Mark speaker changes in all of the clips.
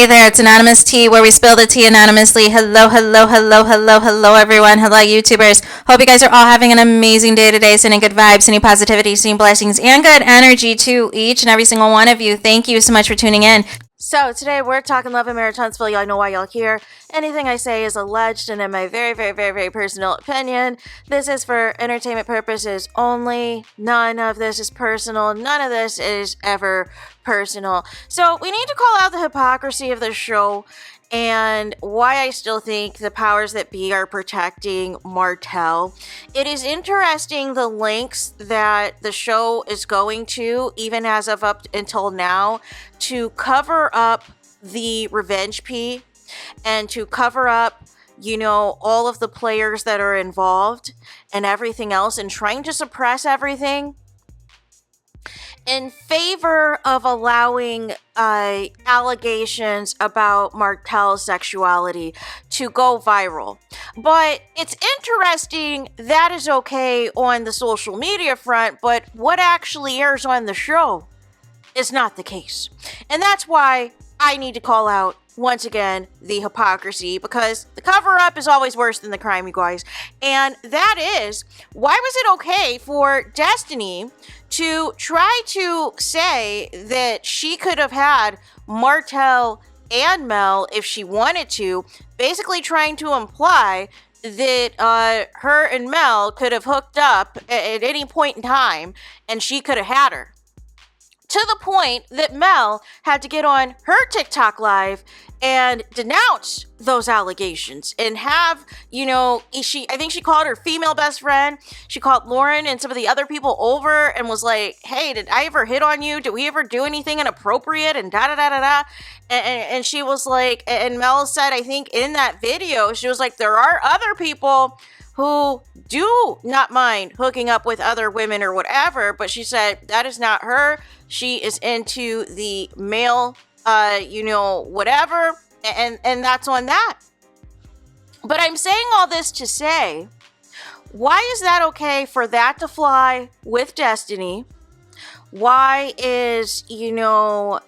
Speaker 1: there, it's Anonymous Tea, where we spill the tea anonymously. Hello, hello, hello, hello, hello, everyone. Hello, YouTubers. Hope you guys are all having an amazing day today, sending good vibes, sending positivity, sending blessings, and good energy to each and every single one of you. Thank you so much for tuning in. So today we're talking love and marriage Huntsville. Y'all know why y'all here. Anything I say is alleged and in my very, very, very, very personal opinion. This is for entertainment purposes only. None of this is personal. None of this is ever personal. So we need to call out the hypocrisy of the show and why I still think the powers that be are protecting Martell. It is interesting the lengths that the show is going to, even as of up until now, to cover up the revenge pee and to cover up, you know, all of the players that are involved and everything else, and trying to suppress everything in favor of allowing allegations about Martell's sexuality to go viral. But it's interesting that is okay on the social media front, but what actually airs on the show is not the case. And that's why I need to call out, once again, the hypocrisy, because the cover-up is always worse than the crime, you guys. And that is, why was it okay for Destiny to try to say that she could have had Martell and Mel if she wanted to, basically trying to imply that her and Mel could have hooked up at any point in time and she could have had her. To the point that Mel had to get on her TikTok live and denounce those allegations and have, you know, I think she called her female best friend. She called Lauren and some of the other people over and was like, hey, did I ever hit on you? Did we ever do anything inappropriate? And da-da-da-da-da. And she was like, and Mel said, I think in that video, she was like, there are other people who do not mind hooking up with other women or whatever, but she said that is not her. She is into the male, you know, whatever, and that's on that. But I'm saying all this to say, why is that okay for that to fly with Destiny? Why is, you know,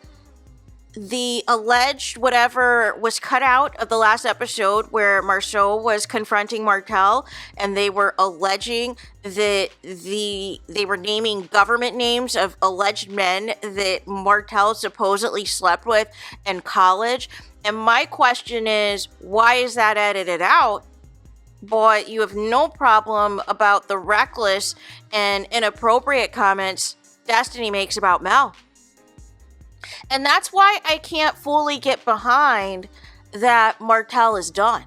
Speaker 1: the alleged whatever was cut out of the last episode where Marceau was confronting Martell and they were alleging that they were naming government names of alleged men that Martell supposedly slept with in college. And my question is, why is that edited out? But you have no problem about the reckless and inappropriate comments Destiny makes about Mel. And that's why I can't fully get behind that Martell is done.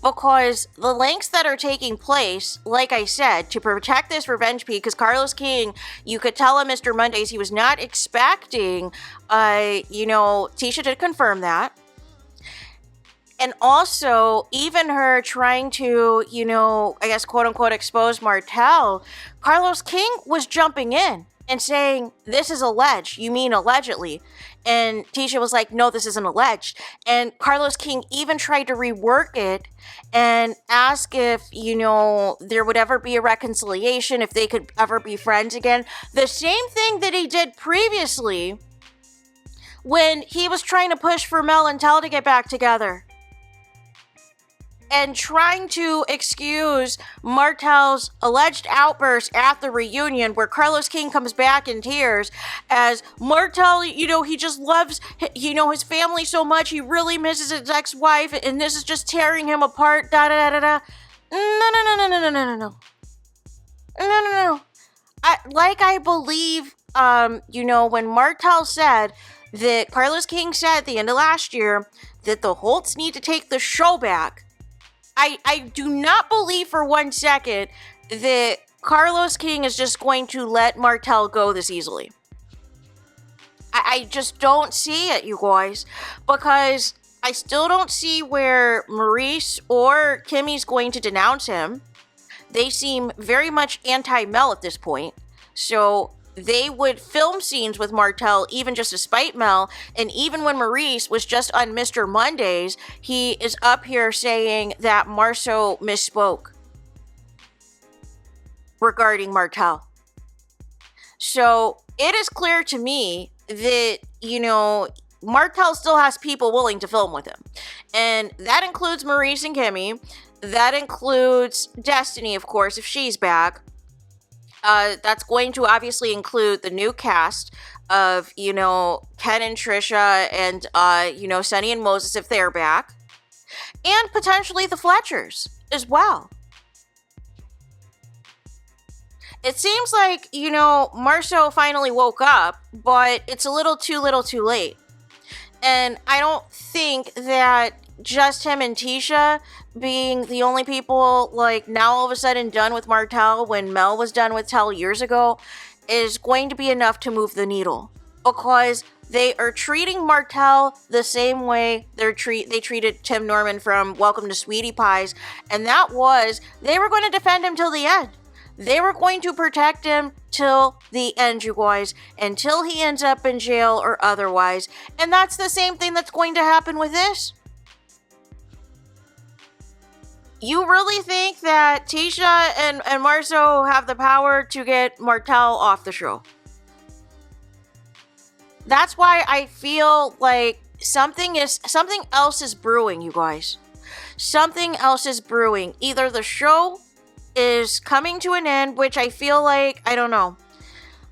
Speaker 1: Because the lengths that are taking place, like I said, to protect this revenge pee, because Carlos King, you could tell on Mr. Mondays he was not expecting, you know, Tisha did confirm that. And also, even her trying to, you know, I guess, quote unquote, expose Martell, Carlos King was jumping in and saying, this is alleged. You mean allegedly? And Tisha was like, no, this isn't alleged. And Carlos King even tried to rework it and ask if, you know, there would ever be a reconciliation, if they could ever be friends again. The same thing that he did previously when he was trying to push for Mel and Tell to get back together. And trying to excuse Martell's alleged outburst at the reunion where Carlos King comes back in tears as Martell, you know, he just loves, you know, his family so much. He really misses his ex-wife and this is just tearing him apart. Da-da-da-da-da. No. I believe, you know, when Martell said that Carlos King said at the end of last year that the Holtz need to take the show back, I do not believe for 1 second that Carlos King is just going to let Martell go this easily. I just don't see it, you guys, because I still don't see where Maurice or Kimmy's going to denounce him. They seem very much anti-Mel at this point, so they would film scenes with Martell even just to spite Mel. And even when Maurice was just on Mr. Mondays, he is up here saying that Marceau misspoke regarding Martell. So it is clear to me that, you know,
Speaker 2: Martell still has people willing to film with him. And that includes Maurice and Kimmy. That includes Destiny, of course, if she's back. That's going to obviously include the new cast of, Ken and Trisha and, Sunny and Moses if they're back. And potentially the Fletchers as well. It seems like, Marceau finally woke up, but it's a little too late. And I don't think that just him and Tisha being the only people, now all of a sudden done with Martell when Mel was done with Tell years ago is going to be enough to move the needle. Because they are treating Martell the same way they treated Tim Norman from Welcome to Sweetie Pies. And that was, they were going to defend him till the end. They were going to protect him till the end, you guys, until he ends up in jail or otherwise. And that's the same thing that's going to happen with this. You really think that Tisha and Marceau have the power to get Martell off the show? That's why I feel like something else is brewing, you guys. Something else is brewing. Either the show is coming to an end, which I feel like, I don't know.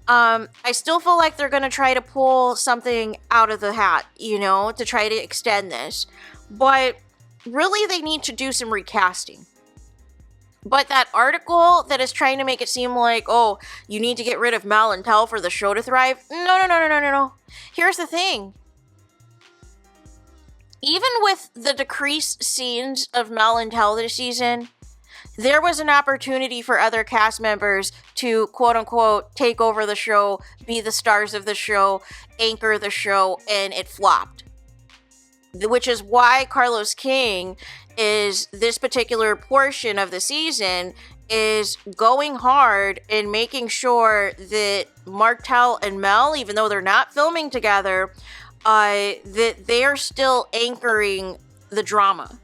Speaker 2: I still feel like they're going to try to pull something out of the hat, to try to extend this. But really, they need to do some recasting. But that article that is trying to make it seem like, oh, you need to get rid of Mel and Tell for the show to thrive. No. Here's the thing. Even with the decreased scenes of Mel and Tell this season, there was an opportunity for other cast members to, quote unquote, take over the show, be the stars of the show, anchor the show, and it flopped. Which is why Carlos King is this particular portion of the season is going hard in making sure that Martell and Mel, even though they're not filming together, that they're still anchoring the drama.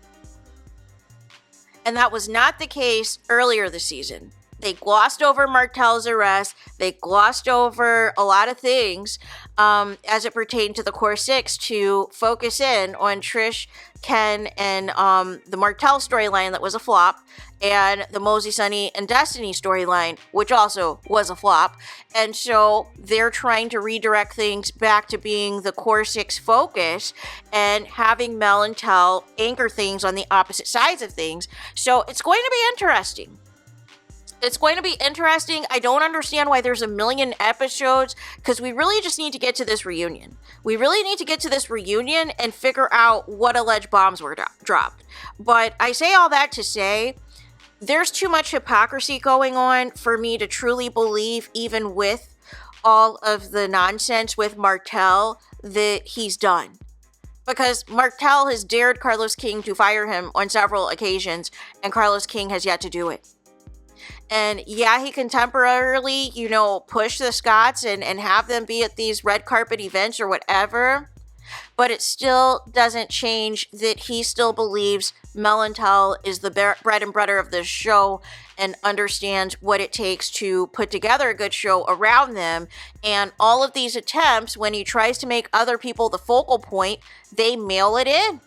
Speaker 2: And that was not the case earlier this season. They glossed over Martell's arrest. They glossed over a lot of things as it pertained to the Core Six to focus in on Trish, Ken, and the Martell storyline that was a flop, and the Mosey, Sunny, and Destiny storyline, which also was a flop. And so they're trying to redirect things back to being the Core Six focus and having Mel and Tell anchor things on the opposite sides of things. So it's going to be interesting. I don't understand why there's a million episodes, because we really just need to get to this reunion. We really need to get to this reunion and figure out what alleged bombs were dropped. But I say all that to say, there's too much hypocrisy going on for me to truly believe, even with all of the nonsense with Martell, that he's done. Because Martell has dared Carlos King to fire him on several occasions, and Carlos King has yet to do it. And yeah, he can temporarily, push the Scotts and have them be at these red carpet events or whatever. But it still doesn't change that he still believes Mel and Tell is the bread and butter of this show and understands what it takes to put together a good show around them. And all of these attempts, when he tries to make other people the focal point, they mail it in.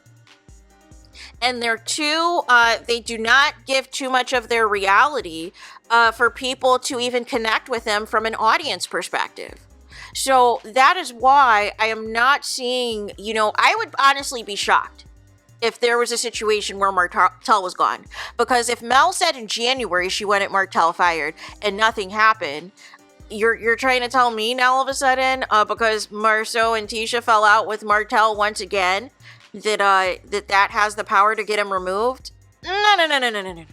Speaker 2: And they do not give too much of their reality for people to even connect with them from an audience perspective. So that is why I am not seeing, I would honestly be shocked if there was a situation where Martell was gone. Because if Mel said in January she wanted Martell fired and nothing happened, you're trying to tell me now all of a sudden, because Marceau and Tisha fell out with Martell once again, that has the power to get him removed? No.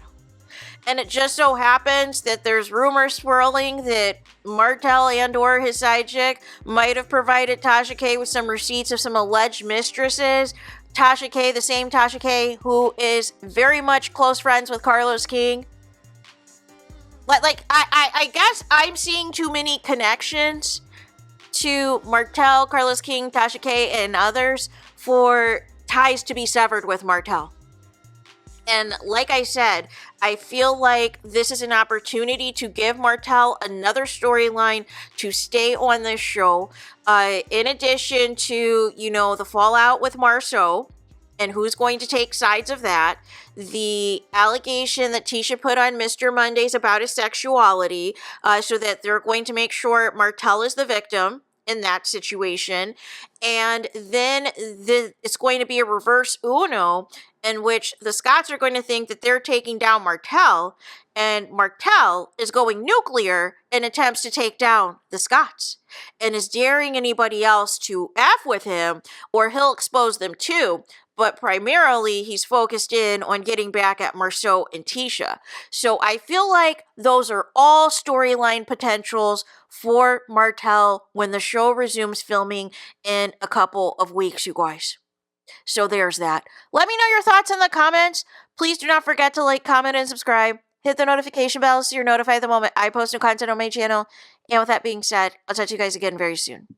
Speaker 2: And it just so happens that there's rumors swirling that Martell and or his side chick might have provided Tasha K with some receipts of some alleged mistresses. Tasha K, the same Tasha K who is very much close friends with Carlos King. I guess I'm seeing too many connections to Martell, Carlos King, Tasha K, and others for ties to be severed with Martell. And like I said, I feel like this is an opportunity to give Martell another storyline to stay on this show. In addition to, the fallout with Marceau and who's going to take sides of that, the allegation that Tisha put on Mr. Mondays about his sexuality, so that they're going to make sure Martell is the victim in that situation. And then it's going to be a reverse Uno in which the Scots are going to think that they're taking down Martell, and Martell is going nuclear in attempts to take down the Scots and is daring anybody else to F with him, or he'll expose them too. But primarily, he's focused in on getting back at Marceau and Tisha. So I feel like those are all storyline potentials for Martell when the show resumes filming in a couple of weeks, you guys. So there's that. Let me know your thoughts in the comments. Please do not forget to like, comment, and subscribe. Hit the notification bell so you're notified the moment I post new content on my channel. And with that being said, I'll talk to you guys again very soon.